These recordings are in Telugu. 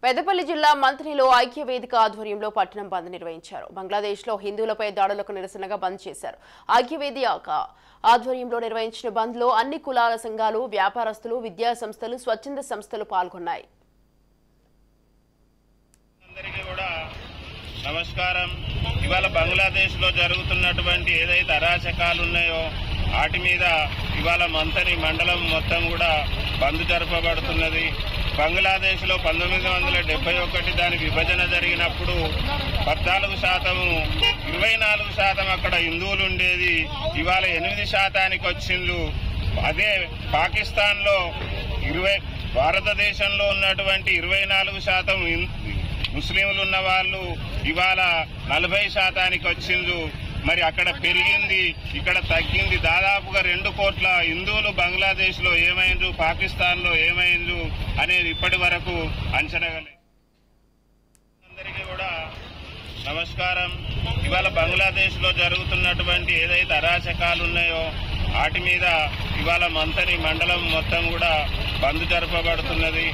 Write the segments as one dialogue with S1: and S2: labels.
S1: పెద్దపల్లి జిల్లా మంత్రిలో ఐక్య వేదిక ఆధ్వర్యంలో పట్టణం బంద్ నిర్వహించారు. బంగ్లాదేశ్లో హిందువులపై దాడులకు నిరసనగా బంద్ చేశారు. ఐక్య వేదిక ఆధ్వర్యంలో నిర్వహించిన బంద్లో అన్ని కులాల సంఘాలు, వ్యాపారస్తులు, విద్యా సంస్థలు, స్వచ్ఛంద సంస్థలు పాల్గొన్నాయి.
S2: నమస్కారం. ఇవాళ బంగ్లాదేశ్లో జరుగుతున్నటువంటి ఏదైతే అరాచకాలు ఉన్నాయో వాటి మీద ఇవాళ మంతని మండలం మొత్తం కూడా బంద్ జరపబడుతున్నది. బంగ్లాదేశ్లో 1971 దాని విభజన జరిగినప్పుడు 14%, 24% అక్కడ హిందువులు ఉండేది. ఇవాళ 8% వచ్చిండ్రు. అదే పాకిస్తాన్లో భారతదేశంలో ఉన్నటువంటి 24% ముస్లింలు ఉన్న వాళ్ళు ఇవాళ 40% వచ్చిండ్రు. మరి అక్కడ పెరిగింది, ఇక్కడ తగ్గింది. దాదాపుగా 2 కోట్ల హిందువులు బంగ్లాదేశ్లో ఏమైండ్రు, పాకిస్తాన్లో ఏమైండ్రు అనేది ఇప్పటి వరకు అంచనా వేయలేదు. అందరికీ కూడా నమస్కారం. ఇవాళ బంగ్లాదేశ్లో జరుగుతున్నటువంటి ఏదైతే అరాచకాలు ఉన్నాయో వాటి మీద ఇవాళ మంతని మండలం మొత్తం కూడా బంద్ జరపబడుతున్నది.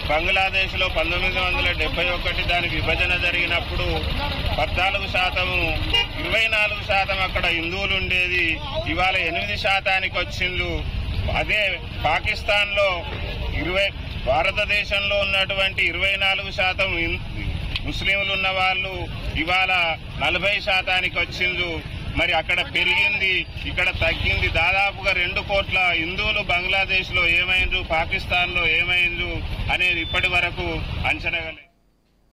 S2: బంగ్లాదేశ్లో 1971 దాని విభజన జరిగినప్పుడు 14%, 24% అక్కడ హిందువులు ఉండేది. ఇవాళ 8% వచ్చిండ్రు. అదే పాకిస్తాన్లో భారతదేశంలో ఉన్నటువంటి 24% ముస్లింలు ఉన్న వాళ్ళు ఇవాళ 40% వచ్చిండ్రు. మరి అక్కడ పెరిగింది, ఇక్కడ తగ్గింది. దాదాపుగా 2 కోట్ల హిందువులు బంగ్లాదేశ్లో ఏమైండ్రు, పాకిస్తాన్లో ఏమైండ్రు అనేది ఇప్పటి వరకు అంచనా వేయలేదు.